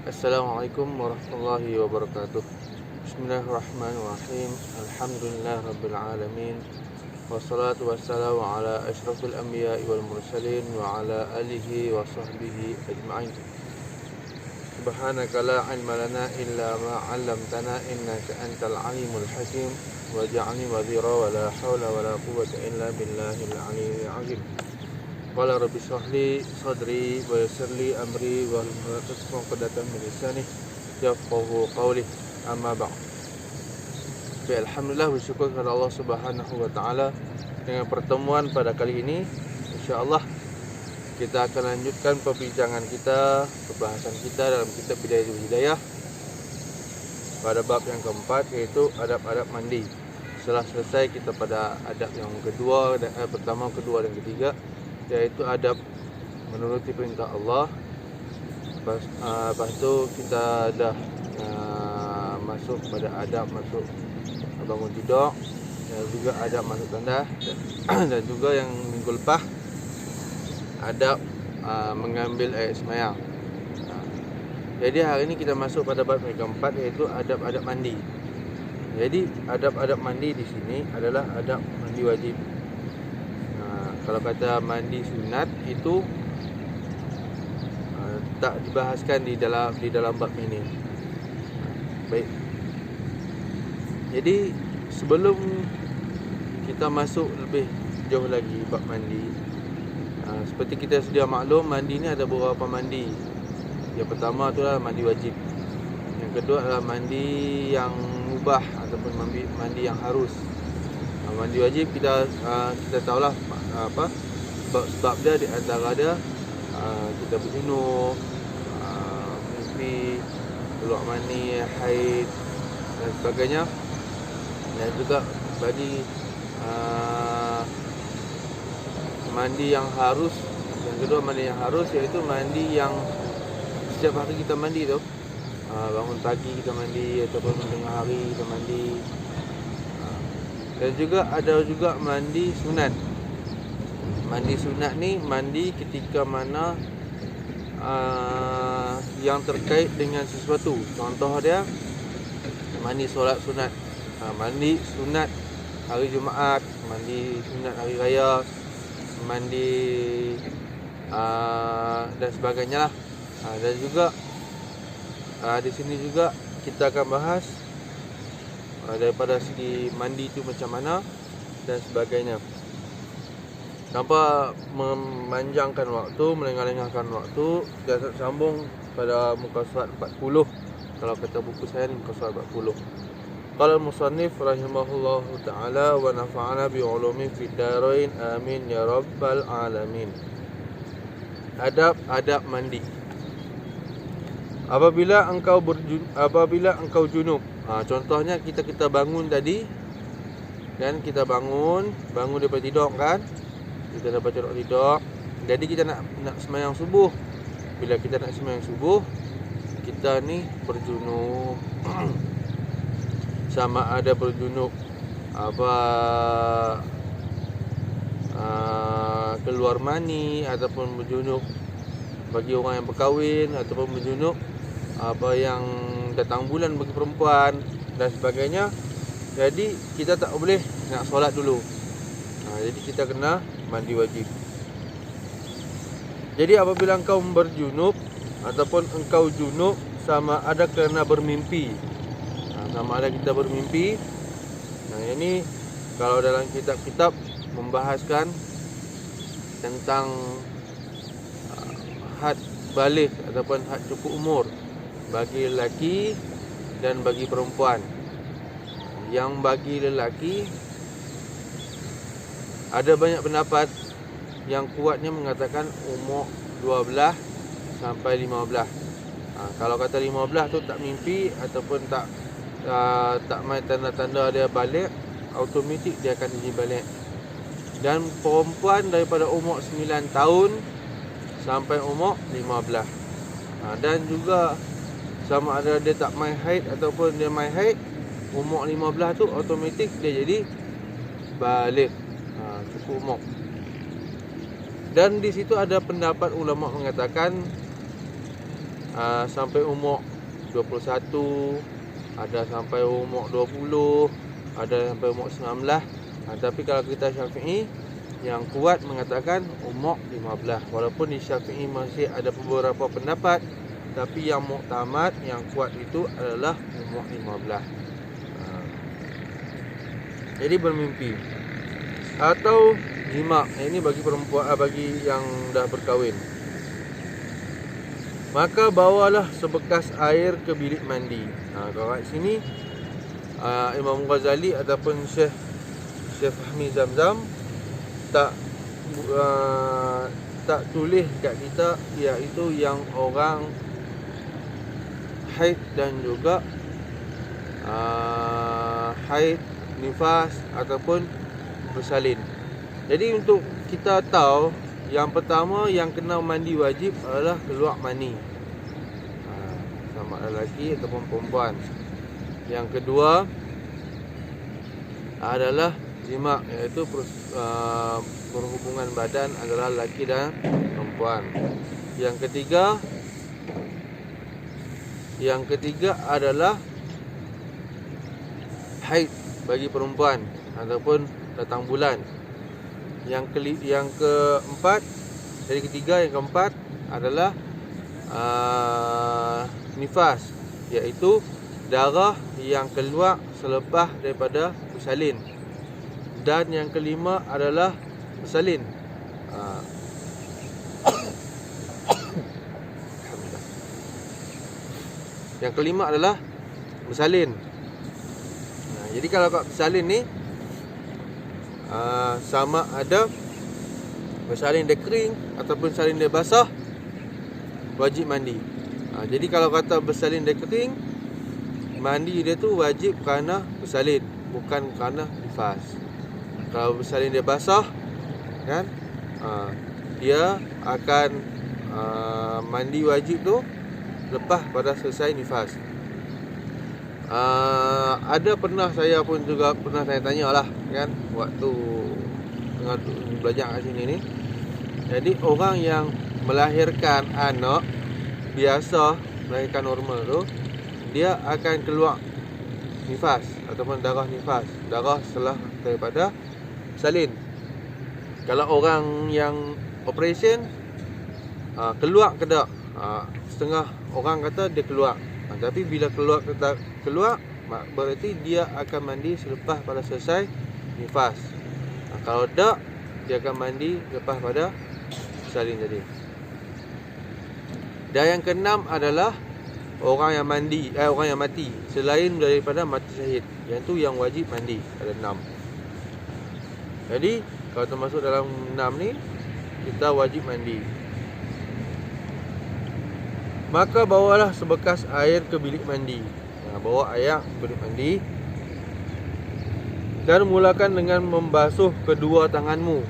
Assalamualaikum warahmatullahi wabarakatuh. Bismillahirrahmanirrahim. Alhamdulillah rabbil alamin. Wassalatu wassalamu ala asyrafil anbiya'i wal mursalin wa ala alihi wa sahbihi ajma'in. Subhanaka la ilma lana illa ma 'allamtana innaka antal alimul hakim. Waj'alni wadhira wa la hawla wa la quwwata illa billahil aliyyil 'azim. Qala rabbi shrah li sadri wa yassir li amri wa hlul 'uqdatam min lisani yafqahu qawli. Amma ba'd. Baik, alhamdulillah, bersyukur kepada Allah Subhanahu wa taala. Dengan pertemuan pada kali ini, insya-Allah kita akan lanjutkan perbincangan kita, pembahasan kita dalam kitab Bidayatul Hidayah pada bab yang keempat, yaitu adab-adab mandi. Setelah selesai kita pada adab yang kedua, pertama, kedua dan ketiga, yaitu adab menuruti perintah Allah. Lepas tu kita dah masuk pada adab masuk bangun tidur, dan juga adab masuk tanda dan juga yang minggu lepas adab mengambil air semayang. Jadi hari ini kita masuk pada bab yang keempat, yaitu adab-adab mandi. Jadi adab-adab mandi di sini adalah adab mandi wajib. Kalau kata mandi sunat itu tak dibahaskan di dalam bab ini. Baik. Jadi sebelum kita masuk lebih jauh lagi bab mandi, seperti kita sedia maklum, mandi ni ada beberapa mandi. Yang pertama itulah mandi wajib. Yang kedua adalah mandi yang mubah ataupun mandi yang harus. Mandi wajib kita tahulah apa sebab dia, di antara dia kita berjunub, mimpi, keluar mani, haid dan sebagainya. Dan juga bagi mandi yang harus, yang kedua mandi yang harus, iaitu mandi yang setiap hari kita mandi tu. Bangun pagi kita mandi, ataupun tengah hari kita mandi. Dan juga ada juga mandi sunat. Mandi sunat ni mandi ketika mana yang terkait dengan sesuatu. Contoh dia mandi solat sunat, mandi sunat hari Jumaat, mandi sunat hari raya, mandi dan sebagainya lah. Dan juga di sini juga kita akan bahas daripada segi mandi itu macam mana dan sebagainya. Tanpa memanjangkan waktu, melengah-lengahkan waktu, kita sambung pada muka surat 40. Kalau kata buku saya ni muka surat 40. Qala al-musannif rahimahullahu ta'ala wa nafa'ana bi'ulumi fid darain amin ya rabbal alamin. Adab mandi. Apabila engkau junub, contohnya kita bangun tadi, dan kita bangun daripada tidur kan, kita dah baca doa tidur. Jadi kita nak sembahyang subuh. Bila kita nak sembahyang subuh, kita ni berjunub. Sama ada berjunub keluar mani, ataupun berjunub bagi orang yang berkahwin, ataupun berjunub yang datang bulan bagi perempuan dan sebagainya. Jadi kita tak boleh nak solat dulu. Jadi kita kena mandi wajib. Jadi apabila engkau berjunub ataupun engkau junub, sama ada kerana bermimpi. Sama ada kita bermimpi. Ini kalau dalam kitab-kitab membahaskan tentang had balik ataupun had cukup umur bagi lelaki dan bagi perempuan. Yang bagi lelaki ada banyak pendapat. Yang kuatnya mengatakan umur 12 sampai 15. Kalau kata 15 tu tak mimpi ataupun tak main tanda-tanda dia balik, automatik dia akan jadi balik. Dan perempuan daripada umur 9 tahun sampai umur 15. Dan juga sama ada dia tak main haid ataupun dia main haid, umur 15 tu automatik dia jadi balik, cukup umur. Dan di situ ada pendapat ulama mengatakan sampai umur 21, ada sampai umur 20, ada sampai umur 19. Tapi kalau kita Syafi'i, yang kuat mengatakan umur 15. Walaupun di Syafi'i masih ada beberapa pendapat, tapi yang muktamad, yang kuat itu adalah umur 15. Jadi bermimpi atau jima, ini bagi perempuan, bagi yang dah berkahwin. Maka bawalah sebekas air ke bilik mandi. Kalau kat sini Imam Ghazali ataupun Syekh Fahmi Zamzam tak tulis kat kita, iaitu yang orang haid dan juga haid, nifas ataupun bersalin. Jadi untuk kita tahu, yang pertama yang kena mandi wajib adalah keluar mani, sama lelaki ataupun perempuan. Yang kedua adalah jima, iaitu berhubungan badan antara lelaki dan perempuan. Yang ketiga adalah haid bagi perempuan ataupun datang bulan. Yang keempat, dari ketiga yang keempat adalah nifas, iaitu darah yang keluar selepas daripada bersalin. Dan yang kelima adalah bersalin. Yang kelima adalah bersalin. Jadi kalau kat bersalin ni, sama ada bersalin dia kering ataupun salin dia basah, wajib mandi. Jadi kalau kata bersalin dia kering, mandi dia tu wajib kerana bersalin, bukan kerana nifas. Kalau bersalin dia basah, kan, dia akan mandi wajib tu lepas pada selesai nifas. Ada pernah saya pun juga pernah tanya lah, kan, waktu tengah belajar kat sini ni. Jadi orang yang melahirkan anak biasa, melahirkan normal tu, dia akan keluar nifas ataupun darah nifas, darah setelah daripada salin. Kalau orang yang operation, keluar ke tak? Setengah orang kata dia keluar. Tapi bila keluar, berarti dia akan mandi selepas pada selesai nifas. Kalau tak, dia akan mandi lepas pada salin tadi. Dan yang keenam adalah orang yang mati selain daripada mati syahid. Yang tu yang wajib mandi, ada 6. Jadi kalau termasuk dalam 6 ni, kita wajib mandi. Maka bawalah sebekas air ke bilik mandi. Bawa air ke bilik mandi dan mulakan dengan membasuh kedua tanganmu.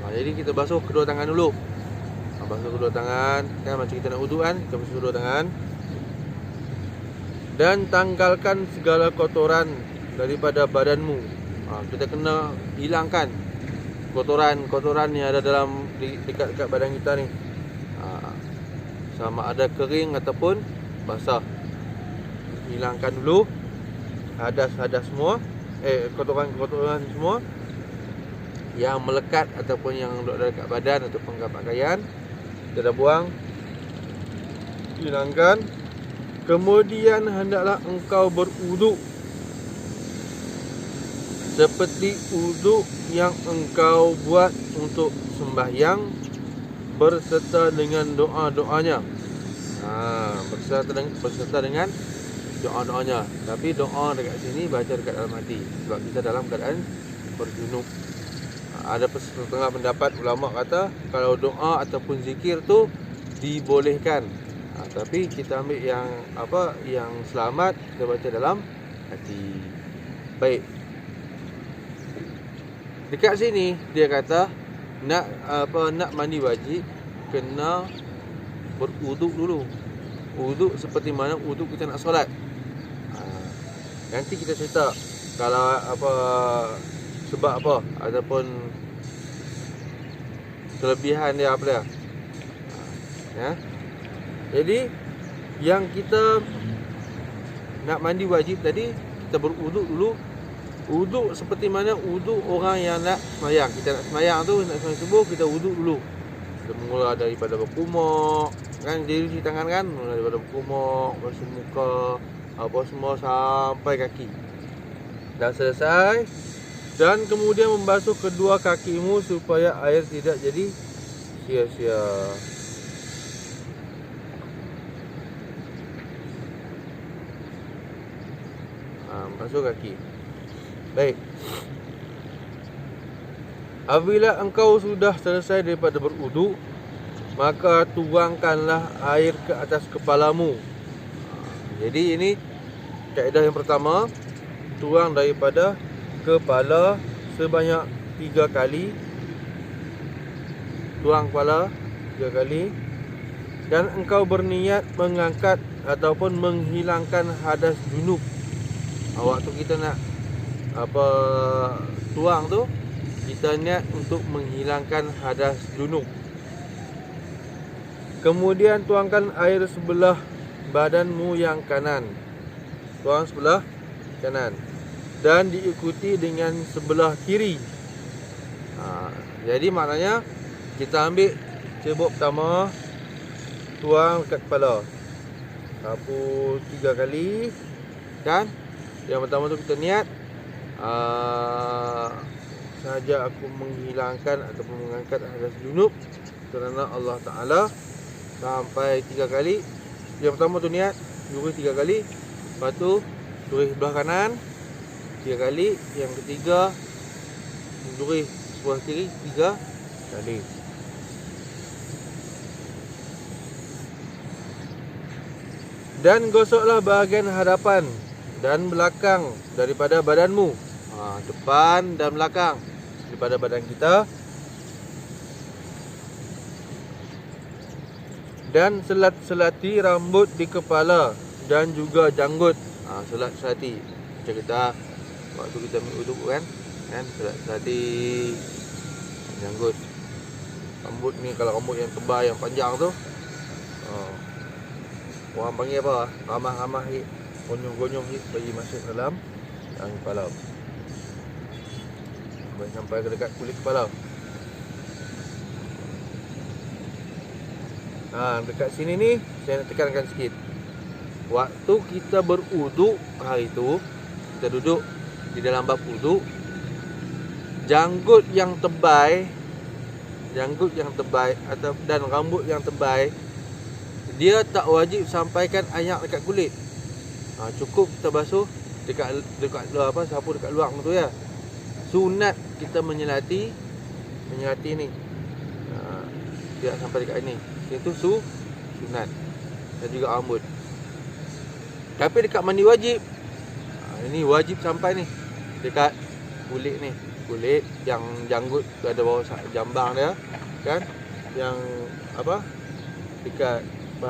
Jadi kita basuh kedua tangan dulu. Basuh kedua tangan, kan macam kita nak wudu kan, kita basuh kedua tangan. Dan tanggalkan segala kotoran daripada badanmu. Kita kena hilangkan kotoran yang ada dalam dekat badan kita ni. Sama ada kering ataupun basah. Hilangkan dulu hadas semua, kotoran semua yang melekat ataupun yang ada dekat badan ataupun kat pakaian. Kita dah buang, hilangkan. Kemudian hendaklah engkau berwuduk seperti wuduk yang engkau buat untuk sembahyang, berserta dengan doa-doanya. Berserta dengan doa-doanya. Tapi doa dekat sini baca dekat dalam hati, sebab kita dalam keadaan berjunub. Ada setengah pendapat ulama kata kalau doa ataupun zikir tu dibolehkan. Tapi kita ambil yang selamat, kita baca dalam hati. Baik. Dekat sini dia kata nak mandi wajib kena berwuduk dulu. Wuduk seperti mana wuduk kita nak solat. Nanti kita cerita kalau sebab apa ataupun kelebihan dia apa dia. Ya. Jadi yang kita nak mandi wajib tadi, kita berwuduk dulu. Wuduk seperti mana wuduk orang yang nak semayang. Kita nak semayang tu, nak semayang subuh, kita wuduk dulu. Kita mula daripada berkumur, kan, dia cuci tangan kan, mula daripada berkumur, basuh muka, apa semua sampai kaki. Dah selesai. Dan kemudian membasuh kedua kakimu supaya air tidak jadi sia-sia. Basuh kaki. Baik. Apabila engkau sudah selesai daripada berwuduk, maka tuangkanlah air ke atas kepalamu. Jadi ini kaedah yang pertama, tuang daripada kepala sebanyak 3 kali. Tuang kepala 3 kali. Dan engkau berniat mengangkat ataupun menghilangkan hadas junub. Waktu kita nak tuang tu, kita niat untuk menghilangkan hadas junub. Kemudian tuangkan air sebelah badanmu yang kanan. Tuang sebelah kanan. Dan diikuti dengan sebelah kiri. Jadi maknanya kita ambil cebok pertama, tuang dekat kepala. Sapu 3 kali. Kan? Yang pertama tu kita niat, sahaja aku menghilangkan ataupun mengangkat hadas junub kerana Allah Ta'ala, sampai 3 kali. Yang pertama tu niat, duri 3 kali. Lepas tu duri sebelah kanan 3 kali. Yang ketiga duri sebelah kiri 3 kali. Dan gosoklah bahagian hadapan dan belakang daripada badanmu. Depan dan belakang daripada badan kita. Dan selat-selati rambut di kepala dan juga janggut. Selat-selati macam kita waktu kita wuduk kan, selat-selati janggut. Rambut ni kalau rambut yang tebal, yang panjang tu, orang panggil apa? Ramah-ramah ni, gonyong-gonyong ni bagi masuk dalam kepala. Sampai ke dekat kulit kepala. Dekat sini ni saya nak tekankan sikit. Waktu kita berwuduk hari tu, kita duduk di dalam bab wuduk, janggut yang tebal dan rambut yang tebal, dia tak wajib sampaikan air dekat kulit. Cukup kita basuh dekat sapu dekat luar tu ya. Sunat kita menyelati ni. Tidak sampai dekat ini. Itu sunat. Dan juga rambut. Tapi dekat mandi wajib, ini wajib sampai ni dekat kulit ni. Kulit yang janggut tu ada bawah jambang dia, kan? Yang dekat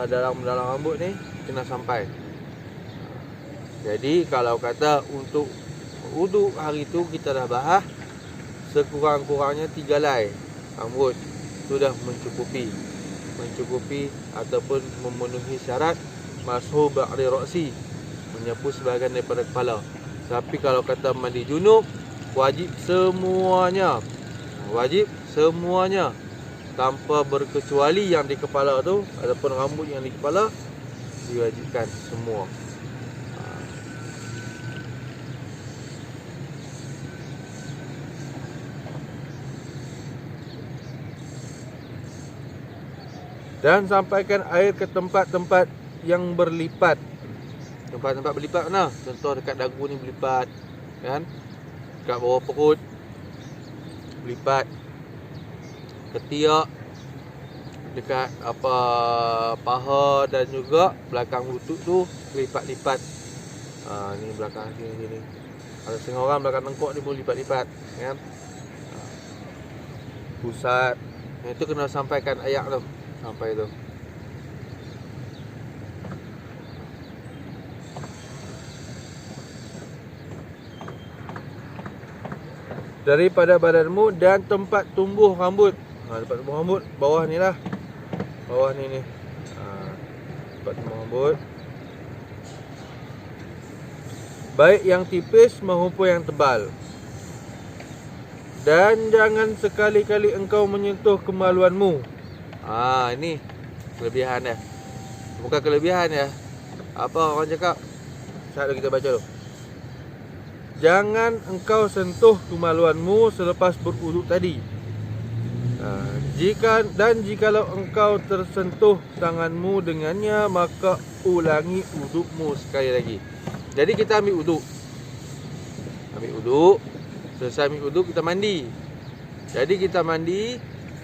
dalam rambut ni kena sampai. Jadi kalau kata untuk wuduk hari tu kita dah bahas, sekurang-kurangnya 3 helai rambut sudah mencukupi ataupun memenuhi syarat mashu ba'di ra'si, menyapu sebahagian daripada kepala. Tapi kalau kata mandi junub, wajib semuanya tanpa berkecuali yang di kepala tu ataupun rambut yang di kepala, diwajibkan semua. Dan sampaikan air ke tempat-tempat yang berlipat. Tempat-tempat berlipat mana? Contoh dekat dagu ni berlipat, kan? Dekat bawah perut berlipat. Ketiak, dekat paha dan juga belakang lutut tu lipat-lipat. Ni belakang sini. Ada setengah orang belakang tengkok ni pun lipat-lipat, kan? Pusat. Itu kena sampaikan air tu. Sampai tu. Daripada badanmu dan tempat tumbuh rambut. Tempat tumbuh rambut bawah ni lah. Bawah ni. Cepat mengebut. Baik yang tipis maupun yang tebal. Dan jangan sekali-kali engkau menyentuh kemaluanmu. Ini kelebihan dia. Bukan kelebihan ya. Apa orang cakap? Saat kita baca dulu. Jangan engkau sentuh kemaluanmu selepas berwuduk tadi. Jikalau engkau tersentuh tanganmu dengannya, maka ulangi wudukmu sekali lagi. Jadi kita ambil wuduk. Selesai ambil wuduk, kita mandi. Jadi kita mandi,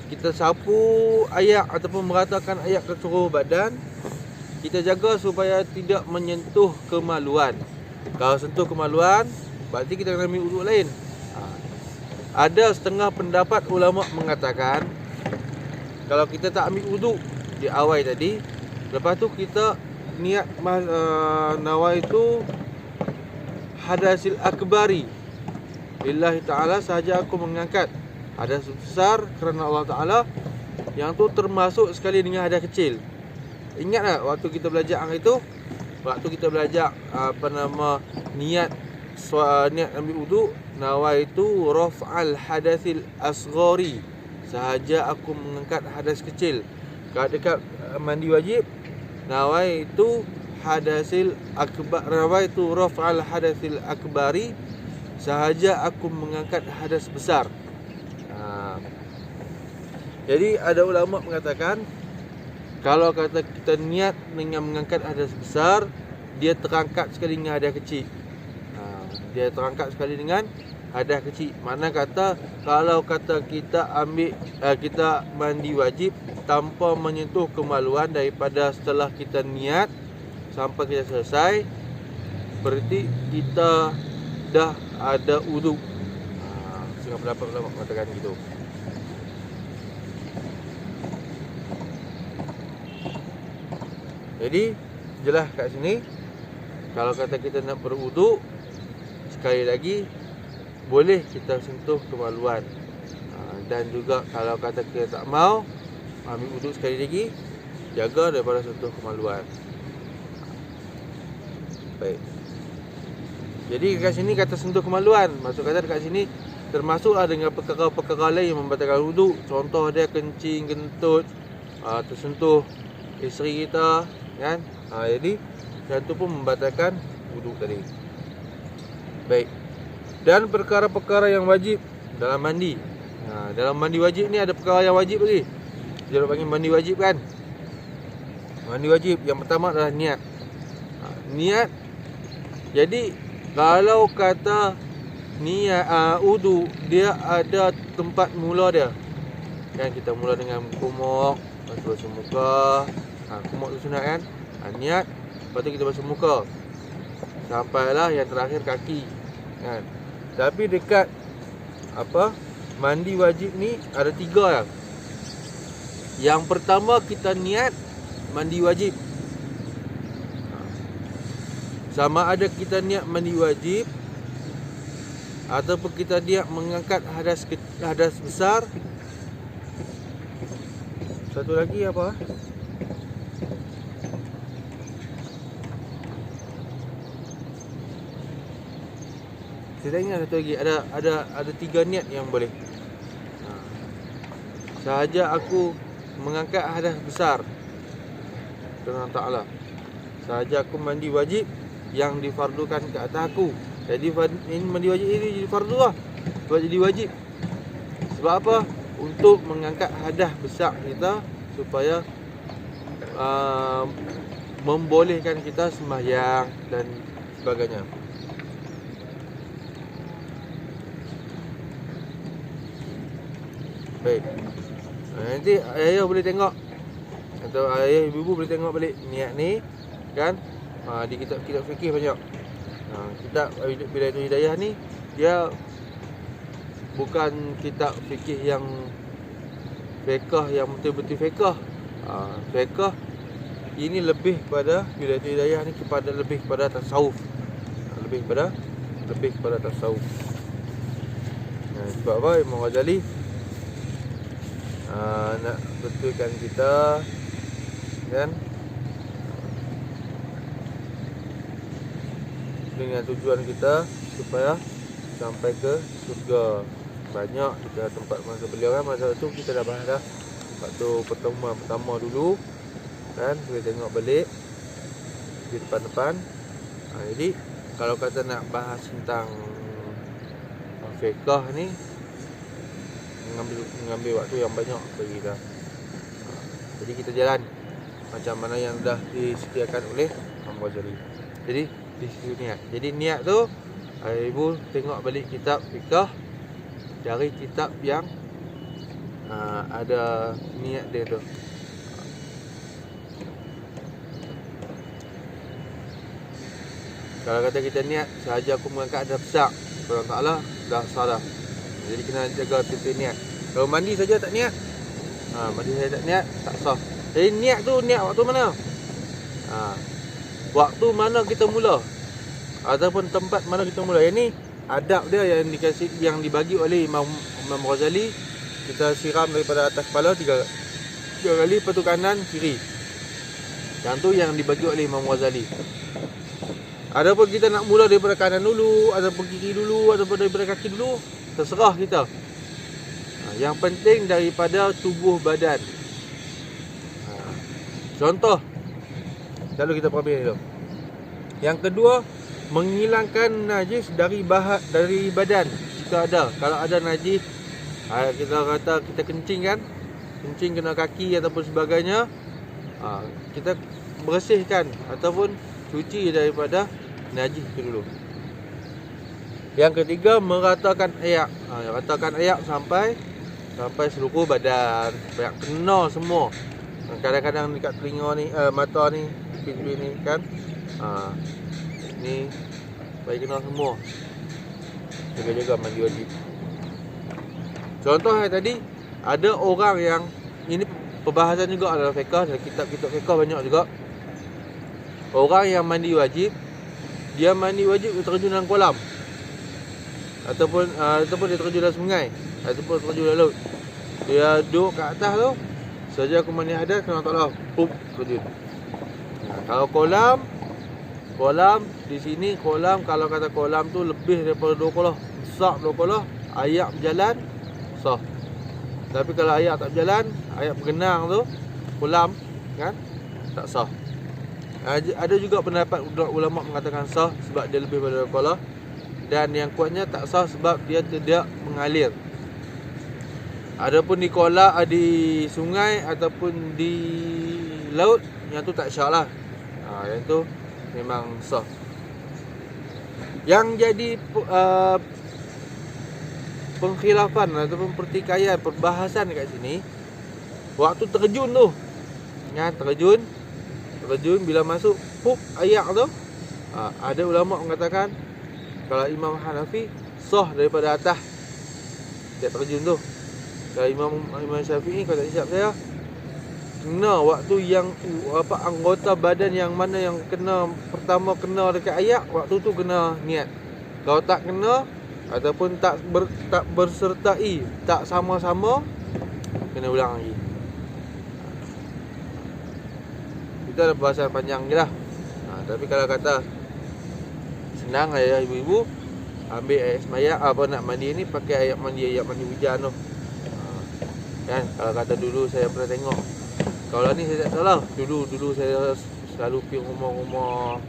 kita sapu ayak ataupun meratakan ayak ke seluruh badan. Kita jaga supaya tidak menyentuh kemaluan. Kalau sentuh kemaluan, berarti kita kena ambil wuduk lain. Ada setengah pendapat ulama mengatakan, kalau kita tak ambil wuduk di awal tadi, lepas tu kita niat nawaitu hadasil akbari lillahi ta'ala, sahaja aku mengangkat hadas besar kerana Allah Ta'ala, yang tu termasuk sekali dengan hadas kecil. Ingat tak waktu kita belajar itu, waktu kita belajar niat ambil wuduk, nawaitu raf'al hadasil asghari, sahaja aku mengangkat hadas kecil. Kalau dekat mandi wajib, nawaitu hadasil akbar, nawaitu raf'al hadasil akbari, sahaja aku mengangkat hadas besar. Jadi ada ulama mengatakan, kalau kata kita niat dengan mengangkat hadas besar, dia terangkat sekali dengan hadas kecil. Dia terangkat sekali dengan hadas kecil. Mana kata kalau kata kita ambil kita mandi wajib tanpa menyentuh kemaluan daripada setelah kita niat sampai kita selesai, berarti kita dah ada wuduk. Setengah pendapat ulama mengatakan gitu. Jadi jelas kat sini, kalau kata kita nak berwuduk, sekali lagi boleh kita sentuh kemaluan. Dan juga kalau kata kita tak mau ambil wuduk sekali lagi, jaga daripada sentuh kemaluan. Baik. Jadi kat sini kata sentuh kemaluan, maksud kata dekat sini termasuklah dengan perkara-perkara lain yang membatalkan wuduk. Contoh dia kencing, kentut, tersentuh isteri kita, kan? Jadi dan tu pun membatalkan wuduk tadi. Baik. Dan perkara-perkara yang wajib dalam mandi. Dalam mandi wajib ni ada perkara yang wajib lagi. Dia panggil mandi wajib kan? Mandi wajib yang pertama adalah niat. Niat. Jadi kalau kata niat wudu, dia ada tempat mula dia. Kan kita mula dengan kumuk, lepas tu basuh muka. Kumuk tu sunat kan? Niat, lepas tu kita basuh muka. Sampailah yang terakhir kaki. Kan? Tapi dekat mandi wajib ni ada 3 lah. Yang pertama kita niat mandi wajib. Sama ada kita niat mandi wajib ataupun kita niat mengangkat hadas besar. Satu lagi apa? Saya ingat satu lagi, ada 3 niat yang boleh. Sahaja aku mengangkat hadas besar kerana Ta'ala, sahaja aku mandi wajib yang difardukan ke atas aku. Jadi mandi wajib ini jadi fardu lah, sebab jadi wajib. Sebab apa? Untuk mengangkat hadas besar kita, supaya membolehkan kita sembahyang dan sebagainya. Baik. Nanti ayah boleh tengok, atau ayah ibu boleh tengok balik niat ni kan, di kitab fikih banyak. Kitab Bidayatul Hidayah ni dia bukan kitab fikih yang fiqh yang betul-betul fiqh. Fiqh ini lebih pada Bidayatul Hidayah ni lebih kepada tasawuf. Lebih kepada tasawuf. Sebab apa? Imam Ghazali nak betulkan kita kan, dengan tujuan kita supaya sampai ke surga. Banyak kita tempat masa beliau kan, masa tu kita dah bahas dah. Waktu pertemuan pertama dulu kan, kita tengok balik di depan-depan. Jadi kalau kata nak bahas tentang fiqh ni, mengambil waktu yang banyak bagi kita. Jadi kita jalan macam mana yang dah disediakan oleh Imam Ghazali. Jadi di situ niat. Jadi niat tu ibu tengok balik kitab fiqh dari kitab yang ada niat dia tu. Kalau kata kita niat sahaja aku mengangkat ada besar, Allah Ta'ala dah salah. Jadi kena jaga titik niat. Kalau mandi saja tak niat, mandi saja tak niat, tak sah. Jadi niat tu niat waktu mana? Waktu mana kita mula, ataupun tempat mana kita mula. Yang ni adab dia yang dikasih, yang dibagi oleh Imam Ghazali. Kita siram daripada atas kepala 3 kali, lepas tu kanan kiri. Yang tu yang dibagi oleh Imam Ghazali. Adapun kita nak mula daripada kanan dulu, ataupun kiri dulu, ataupun daripada kaki dulu, terserah kita. Yang penting daripada tubuh badan. Contoh, selalu kita perhatikan dulu. Yang kedua, menghilangkan najis dari badan. Jika ada, kalau ada najis, kita kata kita kencing kan, kencing kena kaki ataupun sebagainya, kita bersihkan ataupun cuci daripada najis itu dulu. Yang ketiga, meratakan ayak. Ratakan ayak sampai seluruh badan, supaya kena semua. Kadang-kadang dekat telinga ni, mata ni, pipi ni kan, ni supaya kena semua. Jaga-jaga mandi wajib. Contoh tadi, ada orang yang, ini perbahasan juga dalam fiqh, dalam kitab-kitab fiqh banyak juga. Orang yang mandi wajib, dia mandi wajib terjun dalam kolam, ataupun dia terjun dalam sungai, ataupun terjun dalam laut. Dia duduk kat atas tu, saja aku mandi hadas, kena tak tahu, terjun. Kalau kolam di sini, kolam, kalau kata kolam tu lebih daripada 2 kolah, besar 2 kolah, ayak berjalan, sah. Tapi kalau ayak tak berjalan, ayak bergenang tu, kolam kan, tak sah. Ada juga pendapat ulama mengatakan sah sebab dia lebih daripada 2 kolah, dan yang kuatnya tak sah sebab dia tidak mengalir. Adapun di kolam, di sungai ataupun di laut, yang tu tak syak lah. Yang tu memang sah. Yang jadi pengkhilafan ataupun pertikaian, perbahasan dekat sini, waktu terjun tu, ya, terjun bila masuk ayak tu, ada ulama mengatakan kalau Imam Hanafi sah daripada atas dia terjun tu. Kalau Imam Syafi'i, kalau tak silap saya, kena waktu yang anggota badan yang mana yang pertama kena dekat ayak, waktu tu kena niat. Kalau tak kena ataupun tak bersertai, tak sama-sama, kena ulang lagi. Kita ada bahasan panjang je lah. Tapi kalau kata senang lah ya ibu-ibu, ambil air semayang, nak mandi ni pakai air mandi hujan tu. Kan, kalau kata dulu saya pernah tengok, kalau ni saya tak salah, dulu saya selalu pergi rumah-rumah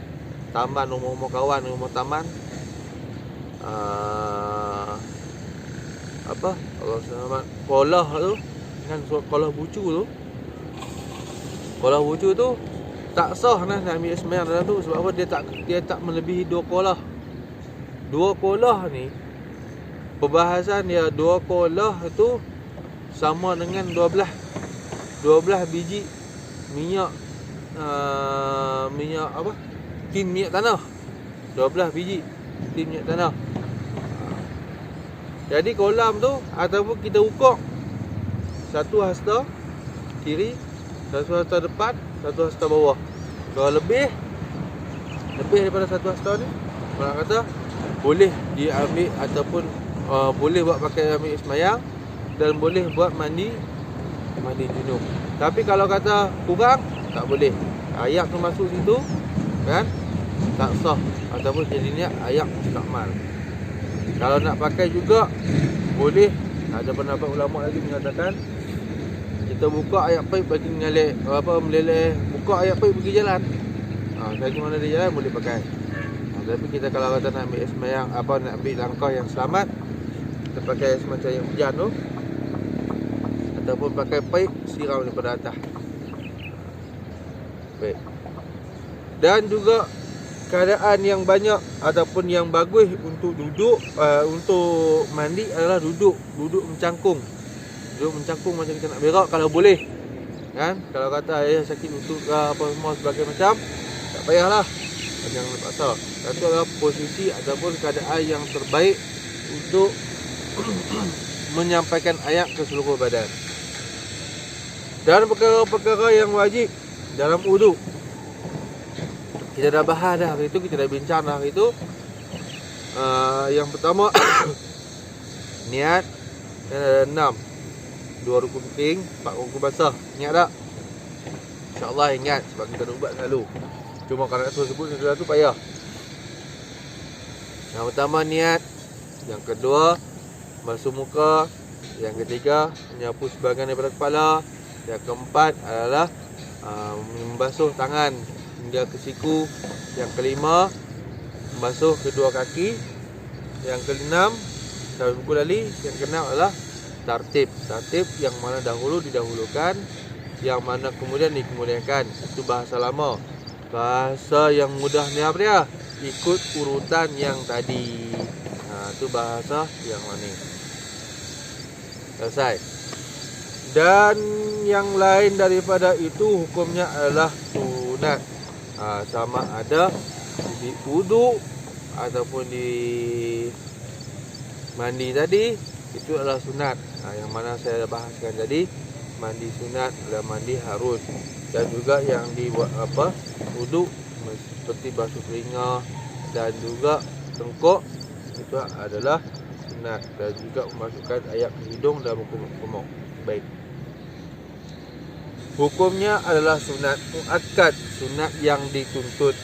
taman, rumah-rumah kawan, rumah taman. Allah selamat, kolah tu kan, kolah bucu tu. Kolah bucu tu tak sah nak ambil semayang dalam tu. Sebab apa? Dia tak melebihi 2 kolah. 2 kolah ni, perbahasan dia, 2 kolah tu sama dengan 12 biji minyak tin minyak tanah. 12 biji tin minyak tanah. Jadi kolam tu, ataupun kita ukur 1 hasta kiri, 1 hasta depan, 1 hasta bawah. Kalau lebih daripada 1 hasta ni, orang kata boleh diambil ataupun boleh buat pakai ambil semayang, dan boleh buat mandi junub. Tapi kalau kata kurang, tak boleh. Ayak tu masuk situ kan, tak sah ataupun jadinya ayak mustakmal. Kalau nak pakai juga boleh. Ada pendapat ulama lagi mengatakan kita buka ayak paip bagi meleleh, buka ayak paip pergi jalan. Selagi mana dia jalan boleh pakai. Tapi kita kalau kata nak ambil sembahyang nak ambil langkah yang selamat, kita pakai semacam yang hujan tu, ataupun pakai paip siram daripada atas. Baik. Dan juga keadaan yang banyak ataupun yang bagus untuk duduk untuk mandi adalah duduk mencangkung. Duduk mencangkung macam kita nak berak kalau boleh. Kan? Kalau kata ayah sakit lutut ke apa semua sebagai macam, tak payahlah. Jangan terpaksa. Itu adalah posisi ataupun keadaan yang terbaik untuk menyampaikan ayat ke seluruh badan. Dan perkara-perkara yang wajib dalam wudu, kita dah bahas dah hari itu, kita dah bincang dah hari itu. Yang pertama niat, dan ada 6, 2 rukun kering, 4 rukun basah. Ingat tak? InsyaAllah ingat sebab kita dah buat selalu. Cuma kalau nak sebut sesuatu tu payah. Yang pertama niat, yang kedua basuh muka, yang ketiga menyapu sebahagian daripada kepala, yang keempat adalah membasuh tangan hingga ke siku, yang kelima membasuh kedua kaki, yang keenam sampai buku lali, yang keenam adalah tartib yang mana dahulu didahulukan, yang mana kemudian dikemudiankan. Itu bahasa lama. Bahasa yang mudah ni apa dia? Ikut urutan yang tadi. Itu bahasa yang mana? Selesai. Dan yang lain daripada itu hukumnya adalah sunat. Sama ada di wudu ataupun di mandi tadi, itu adalah sunat. Yang mana saya dah bahaskan tadi, mandi sunat dan mandi harus. Dan juga yang dibuat wudu seperti basuh telinga dan juga tengkuk, itu adalah sunat. Dan juga memasukkan air ke hidung dan muka-muka. Baik. Hukumnya adalah sunat muakkad, sunat yang dituntut.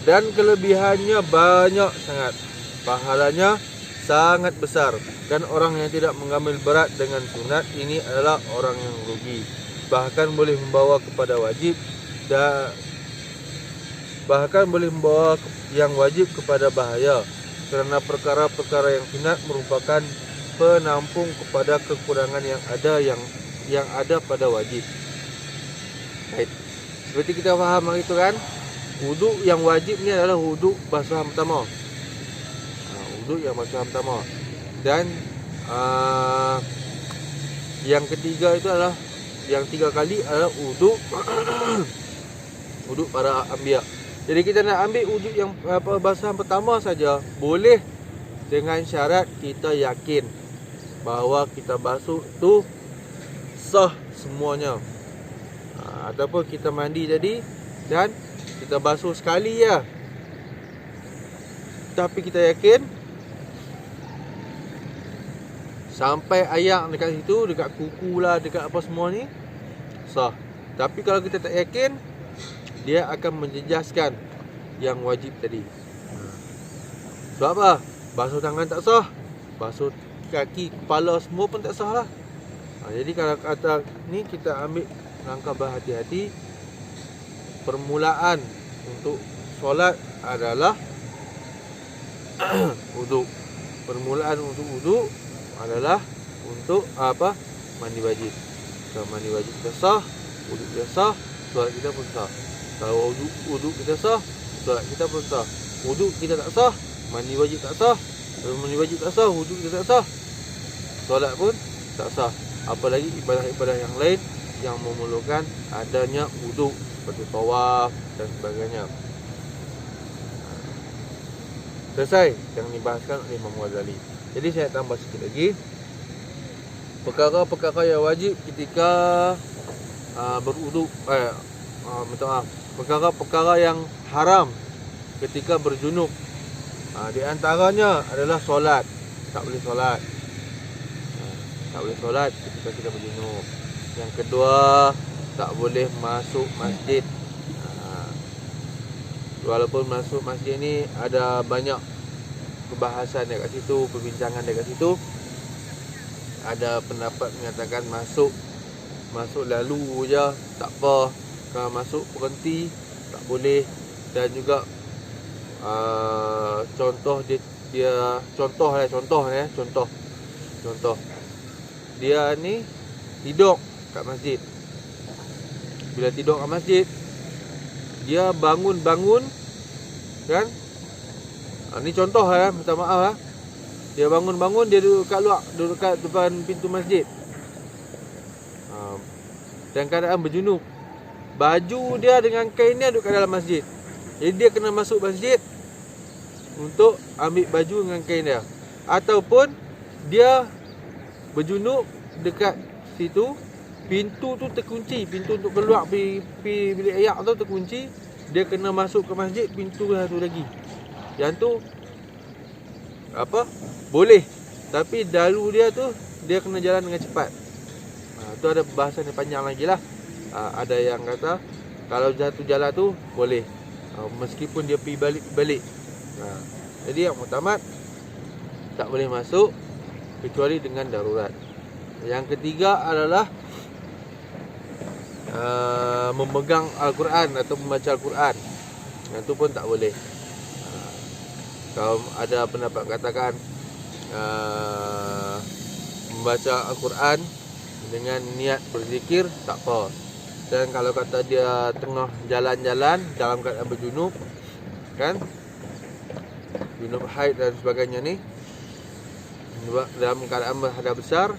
Dan kelebihannya banyak sangat. Pahalanya sangat besar. Dan orang yang tidak mengambil berat dengan sunat ini adalah orang yang rugi. Bahkan boleh membawa kepada wajib, dan bahkan boleh membawa yang wajib kepada bahaya. Kerana perkara-perkara yang sunat merupakan penampung kepada kekurangan yang ada pada wajib. Baik. Seperti kita faham hari itu kan, wudu yang wajib ni adalah wudu basuhan pertama. Wudu yang basuhan pertama. Dan yang ketiga itu adalah, yang 3 kali adalah wudu wudu para anbiya. Jadi kita nak ambil wudu yang basuhan pertama saja boleh, dengan syarat kita yakin bahawa kita basuh tu sah semuanya. Ataupun kita mandi tadi dan kita basuh sekali ya, tapi kita yakin sampai ayak dekat situ, dekat kuku lah, dekat apa semua ni sah. Tapi kalau kita tak yakin, dia akan menjejaskan yang wajib tadi. Sebab apa? Basuh tangan tak sah, basuh kaki, kepala semua pun tak sah lah. Jadi kalau kata ni, kita ambil langkah berhati-hati. Permulaan untuk solat adalah wudu. Permulaan untuk wudu adalah untuk apa? Mandi wajib. Kalau mandi wajib kita sah, wudu kita sah, solat kita pun sah. Kalau wudu kita sah, solat kita pun sah. Wudu kita tak sah, mandi wajib tak sah. Kalau mandi wajib tak sah, wudu kita tak sah, solat pun tak sah. Apalagi ibadah-ibadah yang lain yang memerlukan adanya wudu, seperti tawaf dan sebagainya. Selesai yang dibahaskan oleh Imam Ghazali. Jadi saya tambah sikit lagi. Perkara-perkara yang wajib ketika berwudu, minta maaf, perkara-perkara yang haram ketika berjunub. Di antaranya adalah solat. Tak boleh solat. Tak boleh solat ketika kita berjunub. Yang kedua, tak boleh masuk masjid. Walaupun masuk masjid ni ada banyak perbahasan dekat situ, perbincangan dekat situ. Ada pendapat mengatakan masuk lalu je, tak apa. Kalau masuk berhenti tak boleh. Dan juga contoh dia ni tidur kat masjid. Bila tidur kat masjid, dia bangun kan? Ni contoh lah, minta maaf lah. Dia bangun, dia duduk kat depan pintu masjid. Dan keadaan berjunub. Baju dia dengan kain dia duduk kat dalam masjid. Jadi dia kena masuk masjid untuk ambil baju dengan kain dia. Ataupun dia berjunub dekat situ, pintu tu terkunci, pintu untuk keluar pergi bilik ayak tu terkunci. Dia kena masuk ke masjid, pintu satu lagi. Yang tu boleh. Tapi dalu dia tu dia kena jalan dengan cepat. Tu ada bahasan yang panjang lagi lah. Ada yang kata kalau satu jalan tu boleh, meskipun dia pergi balik. Jadi yang muktamad tak boleh masuk kecuali dengan darurat. Yang ketiga adalah memegang Al-Quran atau membaca Al-Quran. Yang tu pun tak boleh. Kalau ada pendapat katakan membaca Al-Quran dengan niat berzikir, tak apa. Dan kalau kata dia tengah jalan-jalan dalam keadaan berjunub, kan, junub haid dan sebagainya ni, dalam keadaan berhadas besar,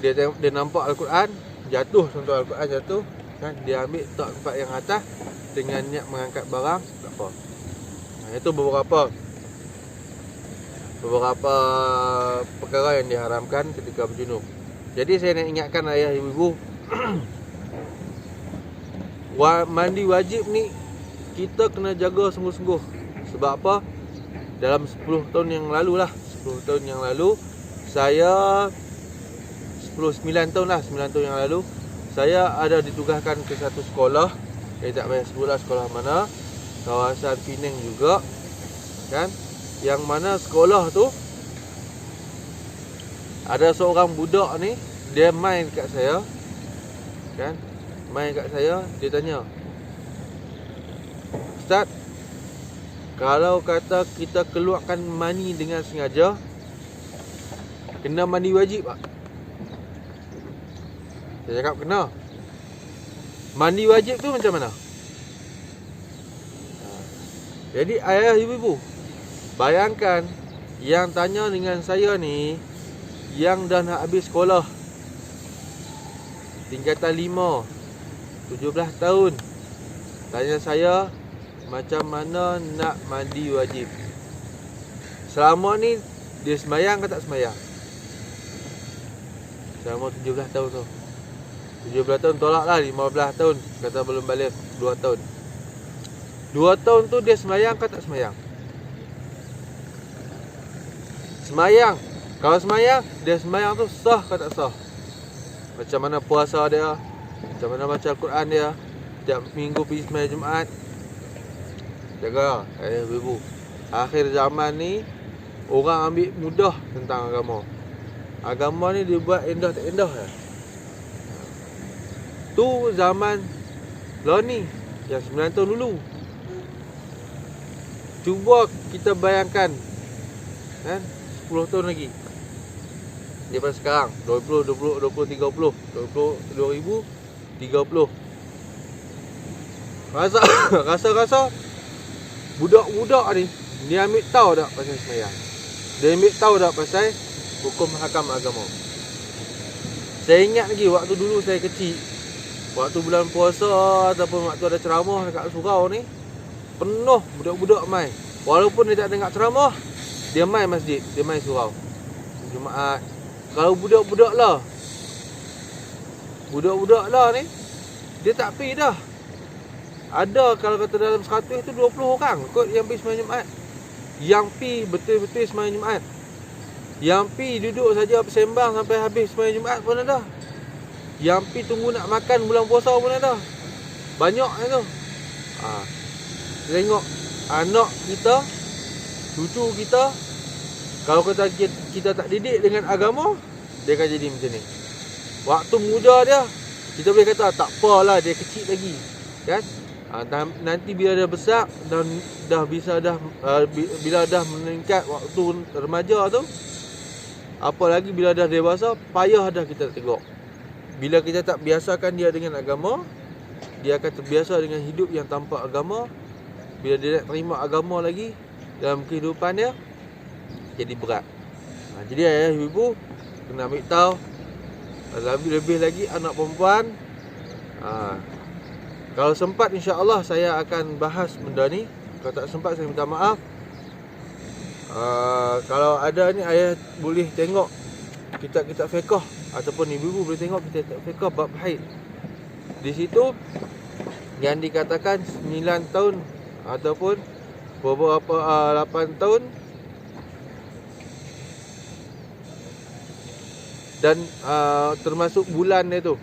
dia nampak Al-Quran jatuh, contoh Al-Quran jatuh, kan, dia ambil letak tempat yang atas dengan niat mengangkat barang, tak apa. Itu beberapa perkara yang diharamkan ketika berjunub. Jadi saya nak ingatkan ayah ibu-ibu, mandi wajib ni kita kena jaga sungguh-sungguh. Sebab apa? Dalam 10 tahun yang lalu lah, 10 tahun yang lalu, saya 9 tahun yang lalu, saya ada ditugaskan ke satu sekolah. Saya tak payah sebutlah sekolah mana, kawasan Penang juga, kan, yang mana sekolah tu ada seorang budak ni, dia main kat saya, kan, dia tanya, "Ustaz, kalau kata kita keluarkan mani dengan sengaja, kena mandi wajib tak?" Saya cakap kena. Mandi wajib tu macam mana? Jadi ayah ibu-ibu, bayangkan yang tanya dengan saya ni, yang dah nak habis sekolah, tingkatan 5, 17 tahun, tanya saya macam mana nak mandi wajib. Selama ni dia sembahyang ke tak sembahyang? Selama 17 tahun tu, 17 tahun tolak lah, 15 tahun kata belum balik, 2 tahun. 2 tahun tu dia sembahyang ke tak sembahyang? Sembahyang. Kalau sembahyang, dia sembahyang tu sah ke tak sah? Macam mana puasa dia, macam mana baca Al-Quran dia, setiap minggu pergi sembahyang Jumaat. Jaga ibu-ibu. Akhir zaman ni orang ambil mudah tentang agama. Agama ni dibuat endah tak endah lah. Tu zaman lah ni, yang 9 tahun dulu. Cuba kita bayangkan, kan, 10 tahun lagi daripada sekarang, 2030 rasa budak-budak ni, dia ambil tahu tak pasal sembahyang, dia ambil tahu tak pasal hukum hakam agama. Saya ingat lagi waktu dulu saya kecil, waktu bulan puasa ataupun waktu ada ceramah dekat surau ni, penuh budak-budak main. Walaupun dia tak dengar ceramah, dia main masjid, dia main surau Jumaat. Kalau budak-budak lah ni, dia tak pergi dah. Ada kalau kata dalam 100 tu 20 orang kot yang pergi sembahyang Jumaat. Yang pergi betul-betul sembahyang Jumaat. Yang pergi duduk saja bersembang sampai habis sembahyang Jumaat pun ada. Yang pergi tunggu nak makan bulan puasa pun ada. Banyak tu. Kita tengok anak kita, cucu kita, kalau kita tak didik dengan agama, dia akan jadi macam ni. Waktu muda dia, kita boleh kata tak apalah, dia kecil lagi, kan? Nanti bila dia besar dan bila dah meningkat waktu remaja tu, apalagi bila dah dewasa, payah dah kita tengok. Bila kita tak biasakan dia dengan agama, dia akan terbiasa dengan hidup yang tanpa agama. Bila dia nak terima agama lagi dalam kehidupan dia, jadi berat. Jadi ayah ibu kena ambil tahu, lebih lagi anak perempuan. Kalau sempat, insya-Allah saya akan bahas benda ni. Kalau tak sempat, saya minta maaf. Kalau ada ni, ayah boleh tengok kitab-kitab fiqh, ataupun ibu-ibu boleh tengok kitab-kitab fiqh bab haid. Di situ yang dikatakan 9 tahun ataupun beberapa 8 tahun, dan termasuk bulan dia tu.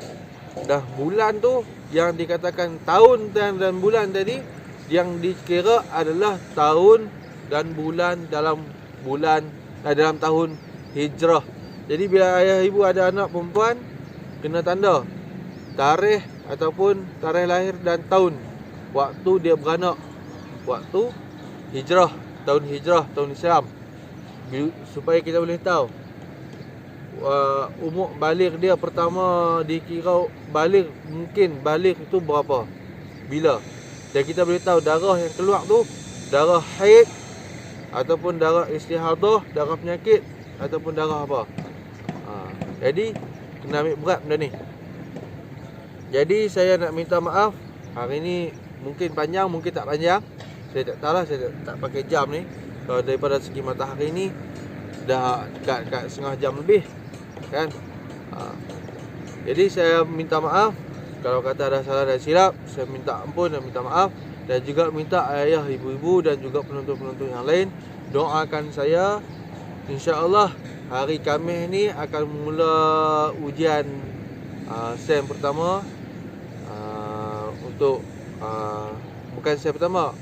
Dah bulan tu yang dikatakan tahun dan bulan tadi, yang dikira adalah tahun dan bulan dalam tahun hijrah. Jadi bila ayah ibu ada anak perempuan, kena tanda tarikh ataupun tarikh lahir dan tahun waktu dia beranak, waktu hijrah, tahun Islam, supaya kita boleh tahu umur baligh dia. Pertama dikira baligh, mungkin baligh itu berapa, bila, dan kita boleh tahu darah yang keluar tu darah haid ataupun darah istihadah, darah penyakit ataupun darah apa. Jadi kena ambil berat benda ni. Jadi saya nak minta maaf, hari ni mungkin panjang, mungkin tak panjang. Saya tak tahulah, saya tak pakai jam ni. Kalau daripada segi matahari ni dah kat setengah jam lebih, kan? Jadi saya minta maaf kalau kata ada salah dan silap. Saya minta ampun dan minta maaf. Dan juga minta ayah, ibu-ibu dan juga penonton-penonton yang lain doakan saya. InsyaAllah hari Khamis ni akan mula ujian SEM pertama. Untuk bukan SEM pertama,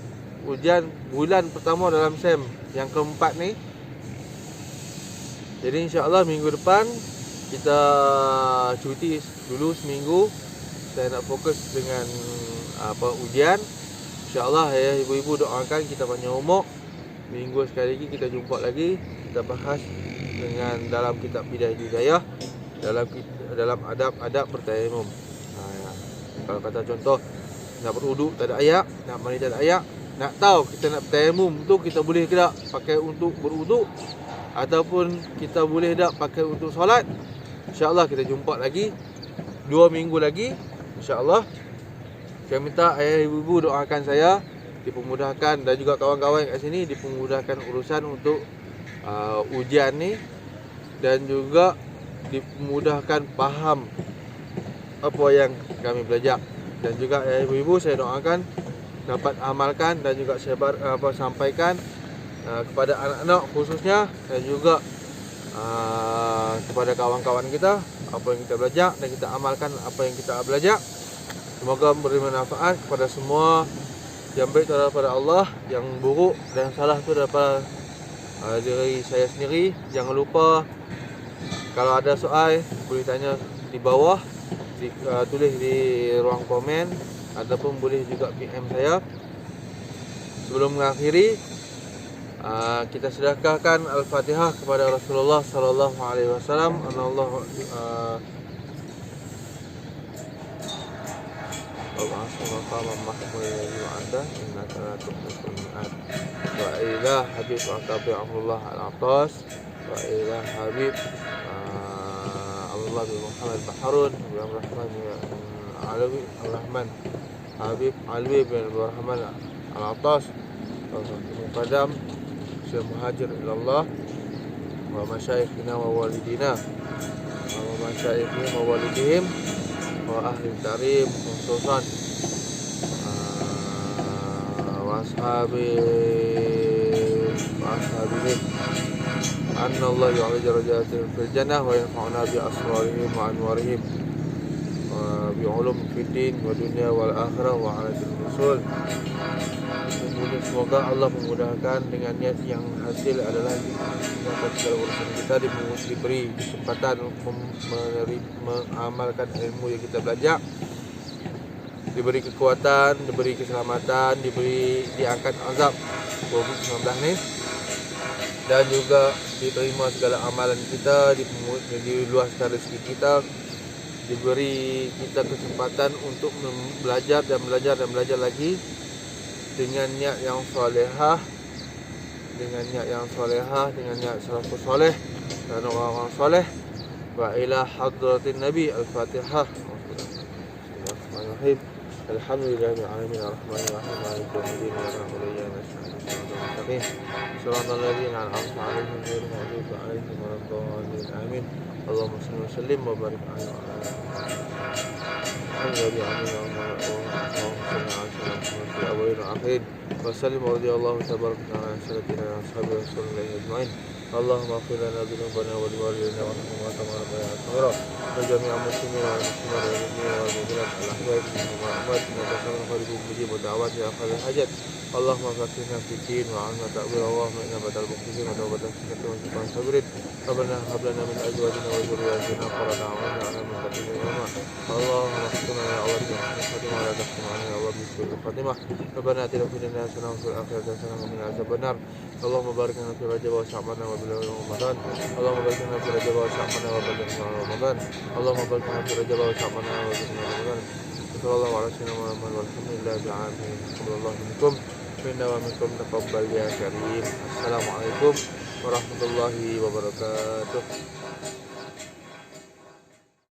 ujian bulan pertama dalam SEM yang keempat ni. Jadi insya-Allah minggu depan kita cuti dulu seminggu. Saya nak fokus dengan ujian. InsyaAllah ya, ibu-ibu doakan kita panjang umur. Minggu sekali lagi kita jumpa lagi. Kita bahas dengan dalam kitab Bidayah Hidayah, dalam adab-adab bertayamum. Kalau kata contoh, nak berwuduk tak ada ayak, nak mandi tak ada ayak, nak tahu kita nak bertayamum tu kita boleh ke tak pakai untuk berwuduk, ataupun kita boleh tak pakai untuk solat. InsyaAllah kita jumpa lagi 2 minggu lagi, InsyaAllah. Saya minta ayah ibu-ibu doakan saya dipermudahkan, dan juga kawan-kawan kat sini dipermudahkan urusan untuk ujian ni, dan juga dipermudahkan faham apa yang kami belajar. Dan juga ayah ibu-ibu saya doakan dapat amalkan dan juga sampaikan kepada anak-anak khususnya, dan juga kepada kawan-kawan kita apa yang kita belajar, dan kita amalkan apa yang kita belajar. Semoga memberi manfaat kepada semua. Yang baik itu daripada Allah, yang buruk dan salah itu daripada diri saya sendiri. Jangan lupa kalau ada soal boleh tanya di bawah, tulis di ruang komen, ataupun boleh juga PM saya. Sebelum mengakhiri, kita sedekahkan Al-Fatihah kepada Rasulullah sallallahu alaihi wasallam. Wa ila habib wa tabi'ahullah al-atas, wa ila habib Allah bin Muhammad Baharun bin Rahman Alawi Al-Rahman Habib Alwi bin Rahman Al-Atas Muqaddam Syekh Muhajir ilallah wa masyayikhina wa walidina wa masyayikhina wa walidihim wa ahli tarim khususan wa ashabihi anna Allah yu'ali darajatin fil jannah wa yanfa'una bi asrarihim wa anwarihim بعلوم في الدين والدنيا والآخرة وعلى الرسول. Semoga Allah memudahkan dengan niat yang hasil adalah dapat segala urusan kita, diberi kesempatan mengamalkan ilmu yang kita belajar, diberi kekuatan, diberi keselamatan, diangkat azab COVID-19 ni, dan juga diterima segala amalan kita, diluaskan rezeki kita, diberi kita kesempatan untuk belajar dan belajar lagi dengan niat yang solehah, dengan niat salafus soleh dan orang-orang soleh. Wa ila hadratin Nabi Al-Fatihah. Bismillahirrahmanirrahim. Alhamdulillahirabbil alamin arrahmanir rahim maliki yaumiddin iyyaka na'budu wa iyyaka nasta'in shiratal ladzina an'amta 'alaihim ghairil maghdubi 'alaihim waladdallin amin. Allahumma shalli wa sallim wa barik 'alaihi wa ala وسلم ورضي الله تبارك وتعالى عن سادتنا واصحاب رسول الله اجمعين. اللهم اغفر لنا ذنوبنا ولوالدينا وارحمهما كما ربيانا صغيرا وجميع المسلمين والمسلمات والمؤمنين والمؤمنات الاحياء منهم والاموات انك سميع قريب مجيب الدعوات يا قاضي الحاجات. اللهم فقهنا في الدين وعلمنا تأويل. اللهم انا بدل المخلصين وتوبة سكة وشكرا صابرين. ربنا هب لنا من ازواجنا وذرياتنا قرة اعيننا على المتقين اماما. اللهم اختم لنا اولاد الخاتمة ولا تختم علينا اولاد بسوء الخاتمة. ربنا اتنا في الدنيا حسنة وفي الآخرة حسنة وقنا عذاب النار. اللهم بارك لنا في رجب وشعبان وبلغنا رمضان. اللهم بارك لنا في رجب وشعبان وبلغنا رمضان. اللهم بارك لنا في رجب وشعبان وبلغنا رمضان. صلى الله على سيدنا محمد والحمد لله رب العالمين. تقبل الله منكم منا ومنكم تقبل يا كريم. السلام عليكم warahmatullahi wabarakatuh.